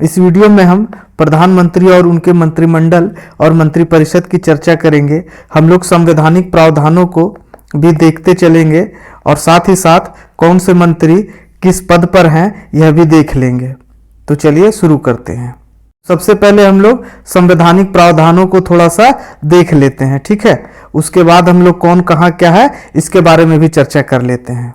इस वीडियो में हम प्रधानमंत्री और उनके मंत्रिमंडल और मंत्रिपरिषद की चर्चा करेंगे। हम लोग संवैधानिक प्रावधानों को भी देखते चलेंगे और साथ ही साथ कौन से मंत्री किस पद पर हैं यह भी देख लेंगे। तो चलिए शुरू करते हैं। सबसे पहले हम लोग संवैधानिक प्रावधानों को थोड़ा सा देख लेते हैं, ठीक है। उसके बाद हम लोग कौन कहाँ क्या है इसके बारे में भी चर्चा कर लेते हैं।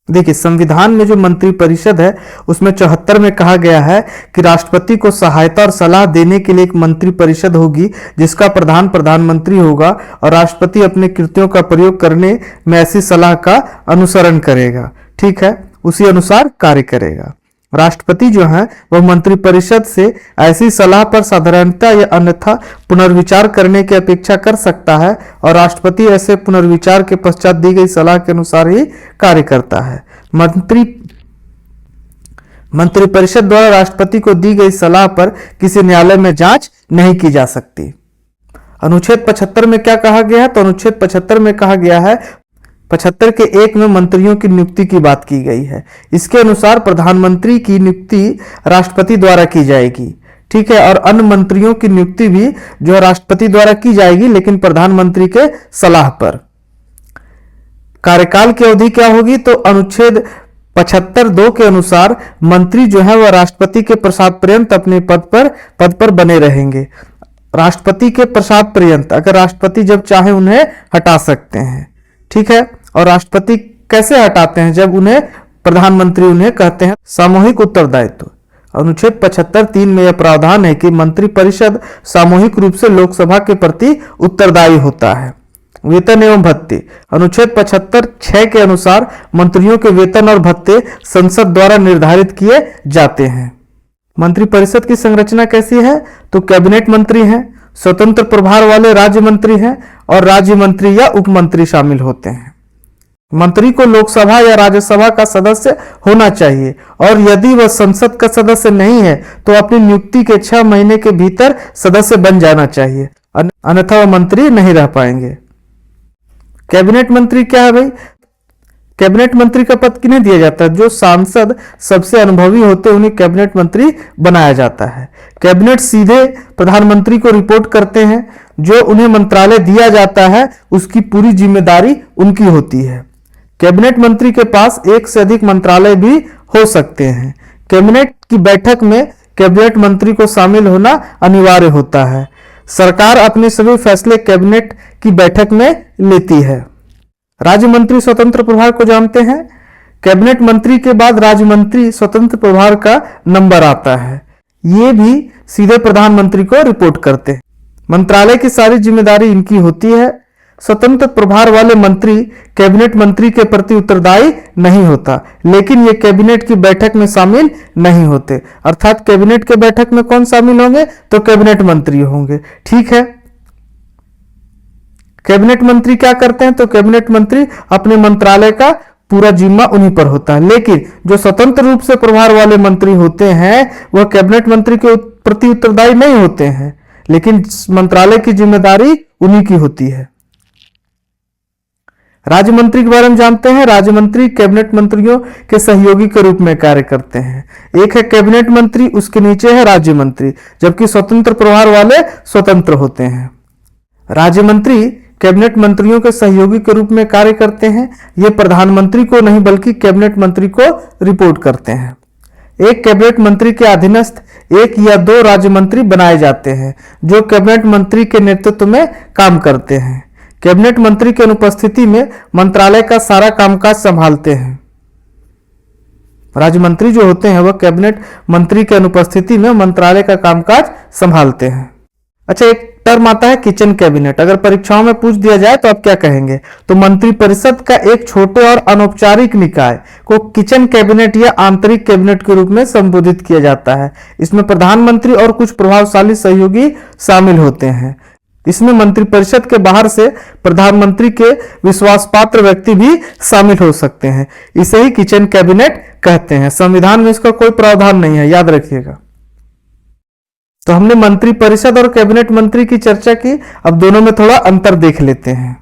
देखिए, संविधान में जो मंत्रिपरिषद है उसमें 74 में कहा गया है कि राष्ट्रपति को सहायता और सलाह देने के लिए एक मंत्रिपरिषद होगी जिसका प्रधान प्रधानमंत्री होगा और राष्ट्रपति अपने कृत्यों का प्रयोग करने में ऐसी सलाह का अनुसरण करेगा, ठीक है, उसी अनुसार कार्य करेगा। राष्ट्रपति जो है वह मंत्रिपरिषद से ऐसी सलाह पर साधारणता या अन्यथा पुनर्विचार करने की अपेक्षा कर सकता है और राष्ट्रपति ऐसे पुनर्विचार के पश्चात दी गई सलाह के अनुसार ही कार्य करता है। मंत्रिपरिषद द्वारा राष्ट्रपति को दी गई सलाह पर किसी न्यायालय में जांच नहीं की जा सकती। अनुच्छेद 75 में क्या कहा गया है? तो अनुच्छेद 75 में कहा गया है 75 के 1 में मंत्रियों की नियुक्ति की बात की गई है। इसके अनुसार प्रधानमंत्री की नियुक्ति राष्ट्रपति द्वारा की जाएगी, ठीक है, और अन्य मंत्रियों की नियुक्ति भी जो राष्ट्रपति द्वारा की जाएगी लेकिन प्रधानमंत्री के सलाह पर। कार्यकाल की अवधि क्या होगी? तो अनुच्छेद 75(2) के अनुसार मंत्री जो है वह राष्ट्रपति के प्रसाद पर्यंत अपने पद पर बने रहेंगे। राष्ट्रपति के प्रसाद पर्यंत, अगर राष्ट्रपति जब चाहे उन्हें हटा सकते हैं, ठीक है। और राष्ट्रपति कैसे हटाते हैं? जब उन्हें प्रधानमंत्री उन्हें कहते हैं सामूहिक उत्तरदायित्व। अनुच्छेद 75(3) में यह प्रावधान है कि मंत्रिपरिषद सामूहिक रूप से लोकसभा के प्रति उत्तरदायी होता है। वेतन एवं भत्ते, अनुच्छेद 75(6) के अनुसार मंत्रियों के वेतन और भत्ते संसद द्वारा निर्धारित किए जाते हैं। मंत्रिपरिषद की संरचना कैसी है? तो कैबिनेट मंत्री हैं, स्वतंत्र प्रभार वाले राज्य मंत्री हैं और राज्य मंत्री या उपमंत्री शामिल होते हैं। मंत्री को लोकसभा या राज्यसभा का सदस्य होना चाहिए और यदि वह संसद का सदस्य नहीं है तो अपनी नियुक्ति के 6 महीने के भीतर सदस्य बन जाना चाहिए, अन्यथा वह मंत्री नहीं रह पाएंगे। कैबिनेट मंत्री क्या है भाई? कैबिनेट मंत्री का पद किन्हें दिया जाता है? जो सांसद सबसे अनुभवी होते हैं उन्हें कैबिनेट मंत्री बनाया जाता है। कैबिनेट सीधे प्रधानमंत्री को रिपोर्ट करते हैं। जो उन्हें मंत्रालय दिया जाता है उसकी पूरी जिम्मेदारी उनकी होती है। कैबिनेट मंत्री के पास एक से अधिक मंत्रालय भी हो सकते हैं। कैबिनेट की बैठक में कैबिनेट मंत्री को शामिल होना अनिवार्य होता है। सरकार अपने सभी फैसले कैबिनेट की बैठक में लेती है। राज्य मंत्री स्वतंत्र प्रभार को जानते हैं। कैबिनेट मंत्री के बाद राज्य मंत्री स्वतंत्र प्रभार का नंबर आता है। ये भी सीधे प्रधानमंत्री को रिपोर्ट करते हैं। मंत्रालय की सारी जिम्मेदारी इनकी होती है। स्वतंत्र प्रभार वाले मंत्री कैबिनेट मंत्री के प्रति उत्तरदायी नहीं होता, लेकिन ये कैबिनेट की बैठक में शामिल नहीं होते। अर्थात कैबिनेट के बैठक में कौन शामिल होंगे? तो कैबिनेट मंत्री होंगे, ठीक है। कैबिनेट मंत्री क्या करते हैं? तो कैबिनेट मंत्री अपने मंत्रालय का पूरा जिम्मा उन्हीं पर होता है, लेकिन जो स्वतंत्र रूप से प्रभार वाले मंत्री होते हैं वह कैबिनेट मंत्री के प्रति उत्तरदायी नहीं होते हैं, लेकिन मंत्रालय की जिम्मेदारी उन्हीं की होती है। राज्य मंत्री के बारे में जानते हैं। राज्य मंत्री कैबिनेट मंत्रियों के सहयोगी के रूप में कार्य करते हैं। एक है कैबिनेट मंत्री, उसके नीचे है राज्य मंत्री, जबकि स्वतंत्र प्रभार वाले स्वतंत्र होते हैं। राज्य मंत्री कैबिनेट मंत्रियों के सहयोगी के रूप में कार्य करते हैं। ये प्रधानमंत्री को नहीं बल्कि कैबिनेट मंत्री को रिपोर्ट करते हैं। एक कैबिनेट मंत्री के अधीनस्थ 1 या 2 राज्य मंत्री बनाए जाते हैं जो कैबिनेट मंत्री के नेतृत्व में काम करते हैं। कैबिनेट मंत्री की अनुपस्थिति में मंत्रालय का सारा कामकाज संभालते हैं। राज्य मंत्री जो होते हैं वह कैबिनेट मंत्री की अनुपस्थिति में मंत्रालय का कामकाज संभालते हैं। अच्छा, एक टर्म आता है किचन कैबिनेट। अगर परीक्षाओं में पूछ दिया जाए तो आप क्या कहेंगे? तो मंत्रिपरिषद का एक छोटे और अनौपचारिक निकाय को किचन कैबिनेट या आंतरिक कैबिनेट के रूप में संबोधित किया जाता है। इसमें प्रधानमंत्री और कुछ प्रभावशाली सहयोगी शामिल होते हैं। इसमें मंत्रिपरिषद के बाहर से प्रधानमंत्री के विश्वासपात्र व्यक्ति भी शामिल हो सकते हैं। इसे ही किचन कैबिनेट कहते हैं। संविधान में इसका कोई प्रावधान नहीं है, याद रखिएगा। तो हमने मंत्रिपरिषद और कैबिनेट मंत्री की चर्चा की, अब दोनों में थोड़ा अंतर देख लेते हैं।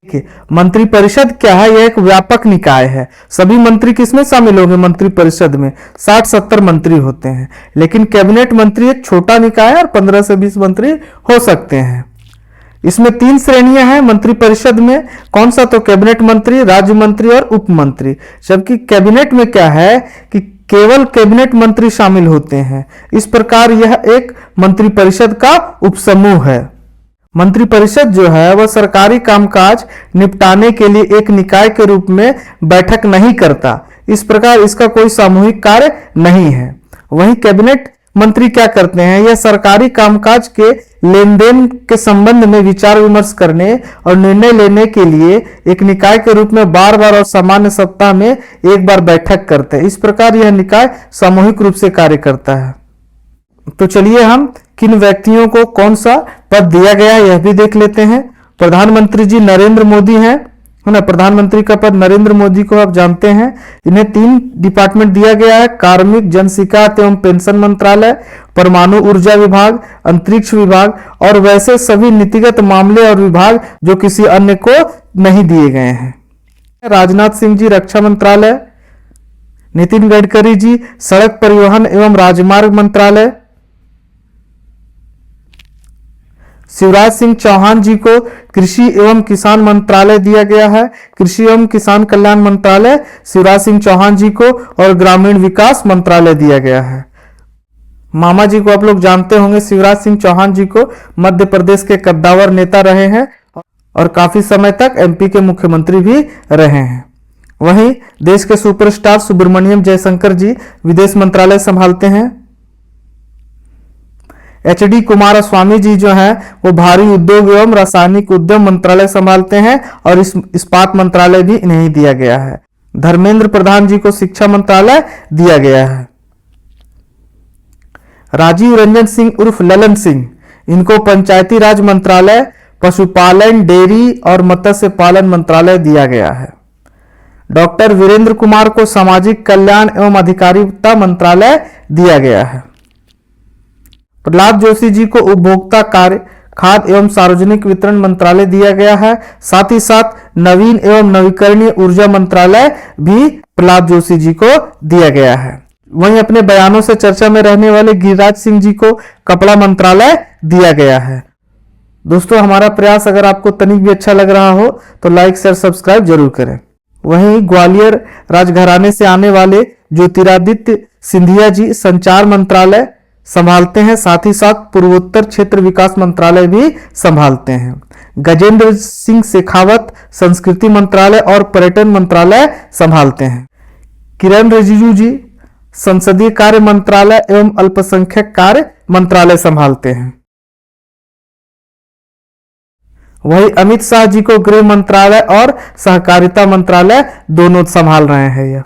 देखिए, मंत्रिपरिषद क्या है? यह एक व्यापक निकाय है। सभी मंत्री किसमें शामिल होंगे? मंत्रिपरिषद में 60-70 मंत्री होते हैं। लेकिन कैबिनेट मंत्री एक छोटा निकाय है और 15 से 20 मंत्री हो सकते हैं। इसमें 3 श्रेणियां हैं मंत्रिपरिषद में। कौन सा? तो कैबिनेट मंत्री, राज्य मंत्री और उप मंत्री। जबकि कैबिनेट में क्या है कि केवल कैबिनेट मंत्री शामिल होते हैं। इस प्रकार यह एक मंत्रिपरिषद का उपसमूह है। मंत्रिपरिषद जो है वह सरकारी कामकाज निपटाने के लिए एक निकाय के रूप में बैठक नहीं करता। इस प्रकार इसका कोई सामूहिक कार्य नहीं है। वहीं कैबिनेट मंत्री क्या करते हैं? यह सरकारी कामकाज के लेन देन के संबंध में विचार विमर्श करने और निर्णय लेने के लिए एक निकाय के रूप में बार बार और सामान्य सप्ताह में एक बार बैठक करते हैं। इस प्रकार यह निकाय सामूहिक रूप से कार्य करता है। तो चलिए हम किन व्यक्तियों को कौन सा पद दिया गया है यह भी देख लेते हैं। प्रधानमंत्री जी नरेंद्र मोदी हैं, है ना। प्रधानमंत्री का पद नरेंद्र मोदी को आप जानते हैं। इन्हें 3 डिपार्टमेंट दिया गया है: कार्मिक, जन शिकायत एवं पेंशन मंत्रालय, परमाणु ऊर्जा विभाग, अंतरिक्ष विभाग और वैसे सभी नीतिगत मामले और विभाग जो किसी अन्य को नहीं दिए गए हैं। राजनाथ सिंह जी रक्षा मंत्रालय, नितिन गडकरी जी सड़क परिवहन एवं राजमार्ग मंत्रालय, शिवराज सिंह चौहान जी को कृषि एवं किसान मंत्रालय दिया गया है। कृषि एवं किसान कल्याण मंत्रालय शिवराज सिंह चौहान जी को और ग्रामीण विकास मंत्रालय दिया गया है। मामा जी को आप लोग जानते होंगे, शिवराज सिंह चौहान जी को मध्य प्रदेश के कद्दावर नेता रहे हैं और काफी समय तक एमपी के मुख्यमंत्री भी रहे हैं। वहीं देश के सुपरस्टार सुब्रमण्यम जयशंकर जी विदेश मंत्रालय संभालते हैं। एचडी कुमारस्वामी जी जो है वो भारी उद्योग एवं रासायनिक उद्यम मंत्रालय संभालते हैं और इस्पात मंत्रालय भी इन्हें दिया गया है। धर्मेंद्र प्रधान जी को शिक्षा मंत्रालय दिया गया है। राजीव रंजन सिंह उर्फ ललन सिंह, इनको पंचायती राज मंत्रालय, पशुपालन, डेयरी और मत्स्य पालन मंत्रालय दिया गया है। डॉक्टर वीरेंद्र कुमार को सामाजिक कल्याण एवं अधिकारिता मंत्रालय दिया गया है। प्रहलाद जोशी जी को उपभोक्ता कार्य, खाद्य एवं सार्वजनिक वितरण मंत्रालय दिया गया है। साथ ही साथ नवीन एवं नवीकरणीय ऊर्जा मंत्रालय भी प्रहलाद जोशी जी को दिया गया है। वहीं अपने बयानों से चर्चा में रहने वाले गिरिराज सिंह जी को कपड़ा मंत्रालय दिया गया है। दोस्तों, हमारा प्रयास अगर आपको तनिक भी अच्छा लग रहा हो तो लाइक शेयर सब्सक्राइब जरूर करें। वहीं ग्वालियर राजघराने से आने वाले ज्योतिरादित्य सिंधिया जी संचार मंत्रालय संभालते हैं। साथ ही साथ पूर्वोत्तर क्षेत्र विकास मंत्रालय भी संभालते हैं। गजेंद्र सिंह शेखावत संस्कृति मंत्रालय और पर्यटन मंत्रालय संभालते हैं। किरण रिजिजू जी संसदीय कार्य मंत्रालय एवं अल्पसंख्यक कार्य मंत्रालय संभालते हैं। वही अमित शाह जी को गृह मंत्रालय और सहकारिता मंत्रालय दोनों संभाल रहे हैं। यह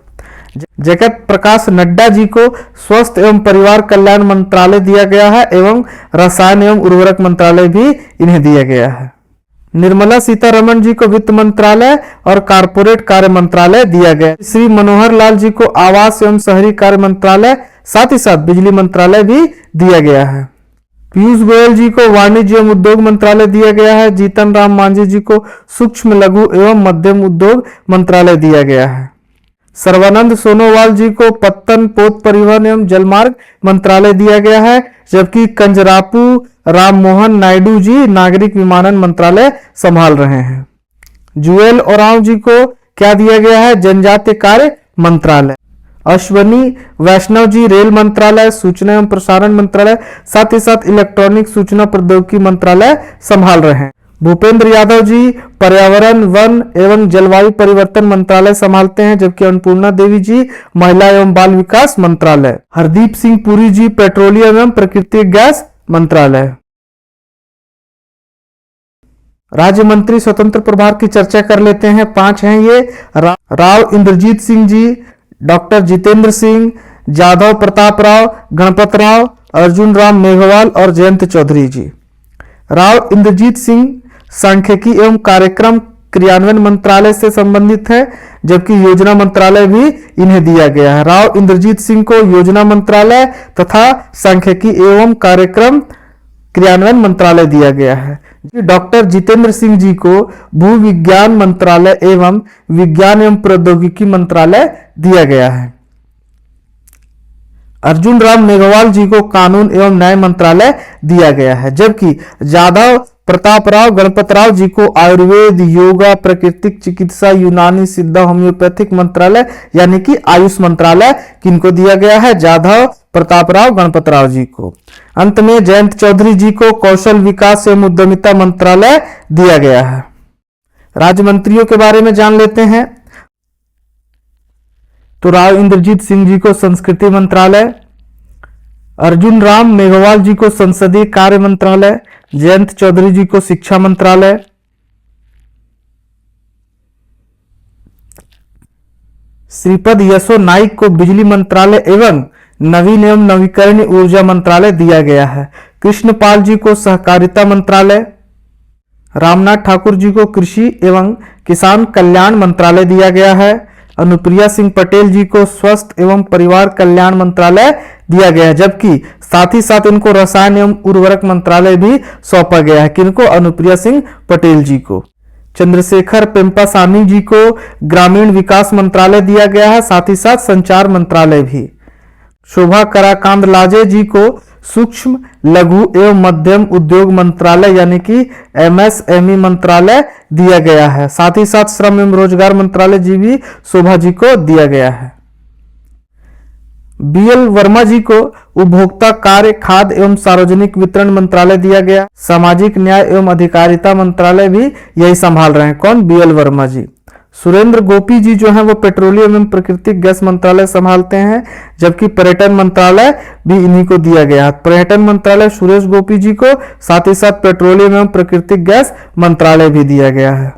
जगत प्रकाश नड्डा जी को स्वास्थ्य एवं परिवार कल्याण मंत्रालय दिया गया है एवं रसायन एवं उर्वरक मंत्रालय भी इन्हें दिया गया है। निर्मला सीतारमण जी को वित्त मंत्रालय और कारपोरेट कार्य मंत्रालय दिया गया। श्री मनोहर लाल जी को आवास एवं शहरी कार्य मंत्रालय, साथ ही साथ बिजली मंत्रालय भी दिया गया है। पीयूष गोयल जी को वाणिज्य एवं उद्योग मंत्रालय दिया गया है। जीतन राम मांझी जी को सूक्ष्म लघु एवं मध्यम उद्योग मंत्रालय दिया गया है। सर्वानंद सोनोवाल जी को पत्तन पोत परिवहन एवं जलमार्ग मंत्रालय दिया गया है। जबकि कंजरापू राममोहन नायडू जी नागरिक विमानन मंत्रालय संभाल रहे हैं। जुएल ओरांव जी को क्या दिया गया है? जनजातीय कार्य मंत्रालय। अश्वनी वैष्णव जी रेल मंत्रालय, सूचना एवं प्रसारण मंत्रालय, साथ ही साथ इलेक्ट्रॉनिक सूचना प्रौद्योगिकी मंत्रालय संभाल रहे हैं। भूपेंद्र यादव जी पर्यावरण, वन एवं जलवायु परिवर्तन मंत्रालय संभालते हैं। जबकि अन्नपूर्णा देवी जी महिला एवं बाल विकास मंत्रालय। हरदीप सिंह पुरी जी पेट्रोलियम एवं प्राकृतिक गैस मंत्रालय। राज्य मंत्री स्वतंत्र प्रभार की चर्चा कर लेते हैं। 5 हैं ये: राव इंद्रजीत सिंह जी, डॉक्टर जितेंद्र सिंह, जादव प्रताप राव, गणपत राव, अर्जुन राम मेघवाल और जयंत चौधरी जी। राव इंद्रजीत सिंह सांख्यिकी एवं कार्यक्रम क्रियान्वयन मंत्रालय से संबंधित है। जबकि योजना मंत्रालय भी इन्हें दिया गया है। राव इंद्रजीत सिंह को योजना मंत्रालय तथा सांख्यिकी एवं कार्यक्रम क्रियान्वयन मंत्रालय दिया गया है। डॉक्टर जितेंद्र सिंह जी को भू विज्ञान मंत्रालय एवं विज्ञान एवं प्रौद्योगिकी मंत्रालय दिया गया है। अर्जुन राम मेघवाल जी को कानून एवं न्याय मंत्रालय दिया गया है, जबकि जादव प्रताप राव गणपत राव जी को आयुर्वेद, योगा, प्राकृतिक चिकित्सा, यूनानी, सिद्ध, होम्योपैथिक मंत्रालय यानी कि आयुष मंत्रालय किनको दिया गया है? जादव प्रताप राव गणपत राव जी को। अंत में जयंत चौधरी जी को कौशल विकास एवं उद्यमिता मंत्रालय दिया गया है। राज्य मंत्रियों के बारे में जान लेते हैं। तो राव इंद्रजीत सिंह जी को संस्कृति मंत्रालय, अर्जुन राम मेघवाल जी को संसदीय कार्य मंत्रालय, जयंत चौधरी जी को शिक्षा मंत्रालय, श्रीपद यशो नाइक को बिजली मंत्रालय एवं नवीन एवं नवीकरणीय ऊर्जा मंत्रालय दिया गया है। कृष्णपाल जी को सहकारिता मंत्रालय, रामनाथ ठाकुर जी को कृषि एवं किसान कल्याण मंत्रालय दिया गया है। अनुप्रिया सिंह पटेल जी को स्वास्थ्य एवं परिवार कल्याण मंत्रालय दिया गया है, जबकि साथ ही साथ इनको रसायन एवं उर्वरक मंत्रालय भी सौंपा गया है। किनको? अनुप्रिया सिंह पटेल जी को। चंद्रशेखर पेम्पासानी जी को ग्रामीण विकास मंत्रालय दिया गया है, साथ ही साथ संचार मंत्रालय भी। शोभा कराकांद लाजे जी को सूक्ष्म लघु एवं मध्यम उद्योग मंत्रालय यानी कि MSME मंत्रालय दिया गया है। साथ ही साथ श्रम एवं रोजगार मंत्रालय जी भी शोभा जी को दिया गया है। BL वर्मा जी को उपभोक्ता कार्य, खाद्य एवं सार्वजनिक वितरण मंत्रालय दिया गया। सामाजिक न्याय एवं अधिकारिता मंत्रालय भी यही संभाल रहे हैं। कौन? BL वर्मा जी। सुरेंद्र गोपी जी जो है वो पेट्रोलियम एवं प्राकृतिक गैस मंत्रालय संभालते हैं, जबकि पर्यटन मंत्रालय भी इन्हीं को दिया गया है। पर्यटन मंत्रालय सुरेश गोपी जी को, साथ ही साथ पेट्रोलियम एवं प्राकृतिक गैस मंत्रालय भी दिया गया है।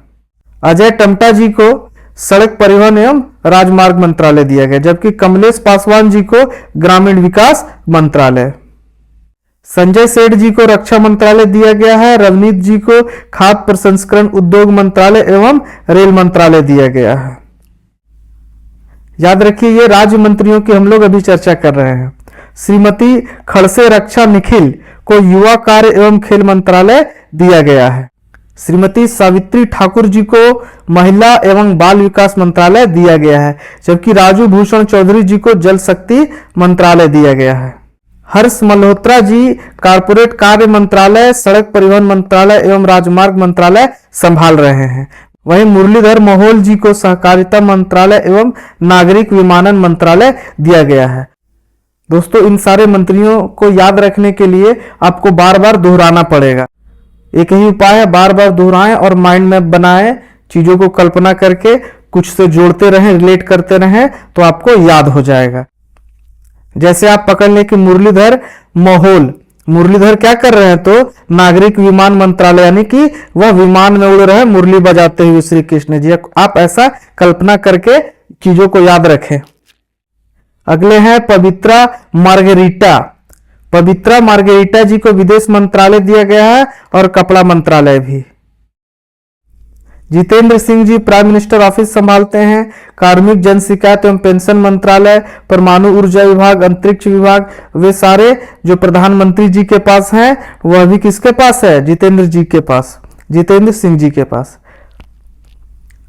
अजय टमटा जी को सड़क परिवहन एवं राजमार्ग मंत्रालय दिया गया, जबकि कमलेश पासवान जी को ग्रामीण विकास मंत्रालय। संजय सेठ जी को रक्षा मंत्रालय दिया गया है। रवनीत जी को खाद्य प्रसंस्करण उद्योग मंत्रालय एवं रेल मंत्रालय दिया गया है। याद रखिए, ये राज्य मंत्रियों की हम लोग अभी चर्चा कर रहे हैं। श्रीमती खड़से रक्षा निखिल को युवा कार्य एवं खेल मंत्रालय दिया गया है। श्रीमती सावित्री ठाकुर जी को महिला एवं बाल विकास मंत्रालय दिया गया है, जबकि राजू भूषण चौधरी जी को जल शक्ति मंत्रालय दिया गया है। हर्ष मल्होत्रा जी कारपोरेट कार्य मंत्रालय, सड़क परिवहन मंत्रालय एवं राजमार्ग मंत्रालय संभाल रहे हैं। वहीं मुरलीधर मोहोल जी को सहकारिता मंत्रालय एवं नागरिक विमानन मंत्रालय दिया गया है। दोस्तों, इन सारे मंत्रियों को याद रखने के लिए आपको बार बार दोहराना पड़ेगा। एक ही उपाय है, बार बार दोहराएं और माइंड मैप बनाएं, चीजों को कल्पना करके कुछ से जोड़ते रहें, रिलेट करते रहें, तो आपको याद हो जाएगा। जैसे आप पकड़ लें कि मुरलीधर मोहोल, मुरलीधर क्या कर रहे हैं? तो नागरिक विमान मंत्रालय, यानी कि वह विमान में उड़ रहे हैं मुरली बजाते हुए श्री कृष्ण जी। आप ऐसा कल्पना करके चीजों को याद रखें। अगले हैं पवित्रा मार्गेरिटा। पवित्रा मार्गेरिटा जी को विदेश मंत्रालय दिया गया है और कपड़ा मंत्रालय भी। Jitendra Singh ji prime minister office संभालते हैं। कार्मिक जन शिकायत एवं पेंशन मंत्रालय, परमाणु ऊर्जा विभाग, अंतरिक्ष विभाग, वे सारे जो प्रधानमंत्री जी के पास हैं वह भी किसके पास है? जितेंद्र जी के पास, जितेंद्र सिंह जी के पास।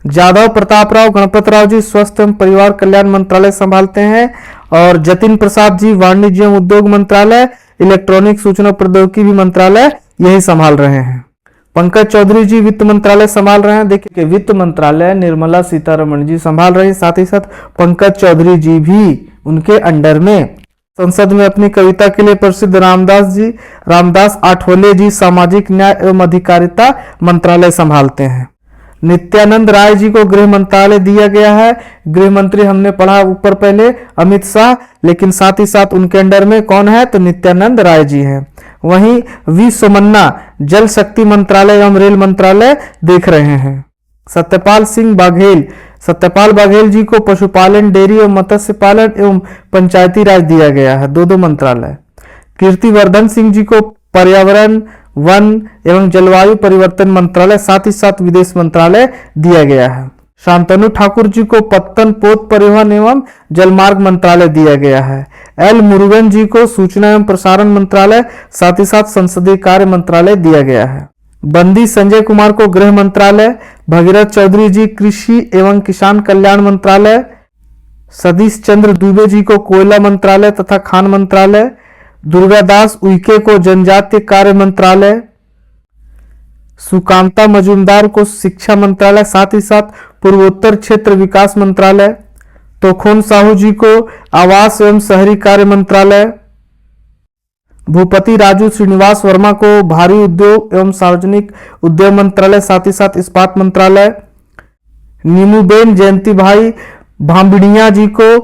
जादव प्रताप राव गणपत राव जी स्वास्थ्य एवं परिवार कल्याण मंत्रालय संभालते हैं और जतिन प्रसाद जी वाणिज्य एवं उद्योग मंत्रालय, इलेक्ट्रॉनिक सूचना प्रौद्योगिकी मंत्रालय यही संभाल रहे हैं। पंकज चौधरी जी वित्त मंत्रालय संभाल रहे हैं। देखिए, वित्त मंत्रालय निर्मला सीतारमण जी संभाल रहे हैं, साथ ही साथ पंकज चौधरी जी भी उनके अंडर में। संसद में अपनी कविता के लिए प्रसिद्ध रामदास आठवले जी सामाजिक न्याय एवं अधिकारिता मंत्रालय संभालते हैं। नित्यानंद राय जी को गृह मंत्रालय दिया गया है। गृह मंत्री हमने पढ़ा ऊपर पहले अमित शाह, लेकिन साथ ही साथ उनके अंडर में कौन है? तो नित्यानंद राय जी हैं। वहीं वी सोमन्ना जल शक्ति मंत्रालय एवं रेल मंत्रालय देख रहे हैं। सत्यपाल बाघेल जी को पशुपालन, डेयरी एवं मत्स्य पालन एवं पंचायती राज दिया गया है, दो मंत्रालय। कीर्तिवर्धन सिंह जी को पर्यावरण, वन एवं जलवायु परिवर्तन मंत्रालय, साथ ही साथ विदेश मंत्रालय दिया गया है। शांतनु ठाकुर जी को पत्तन पोत परिवहन एवं जलमार्ग मंत्रालय दिया गया है। एल मुरुगन जी को सूचना एवं प्रसारण मंत्रालय, साथ ही साथ संसदीय कार्य मंत्रालय दिया गया है। बंदी संजय कुमार को गृह मंत्रालय, भगीरथ चौधरी जी कृषि एवं किसान कल्याण मंत्रालय, सतीश चंद्र दुबे जी को कोयला मंत्रालय तथा खान मंत्रालय, दुर्गादास उइके को जनजातीय कार्य मंत्रालय, सुकांता मजूमदार को शिक्षा मंत्रालय, साथ ही साथ पूर्वोत्तर क्षेत्र विकास मंत्रालय, तोखोन साहू जी को आवास एवं शहरी कार्य मंत्रालय, भूपति राजू श्रीनिवास वर्मा को भारी उद्योग एवं सार्वजनिक उद्योग मंत्रालय, साथ ही साथ इस्पात मंत्रालय, नीमूबेन जयंती भाई भांबिड़िया जी को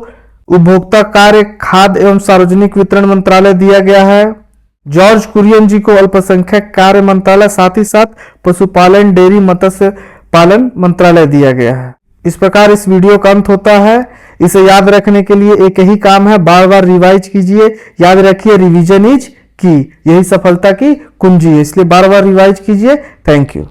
उपभोक्ता कार्य, खाद्य एवं सार्वजनिक वितरण मंत्रालय दिया गया है। जॉर्ज कुरियन जी को अल्पसंख्यक कार्य मंत्रालय, साथ ही साथ पशुपालन, डेयरी, मत्स्य पालन मंत्रालय दिया गया है। इस प्रकार इस वीडियो का अंत होता है। इसे याद रखने के लिए एक ही काम है, बार बार रिवाइज कीजिए। याद रखिए, रिवीजन इज की, यही सफलता की कुंजी है, इसलिए बार बार रिवाइज कीजिए। Thank you.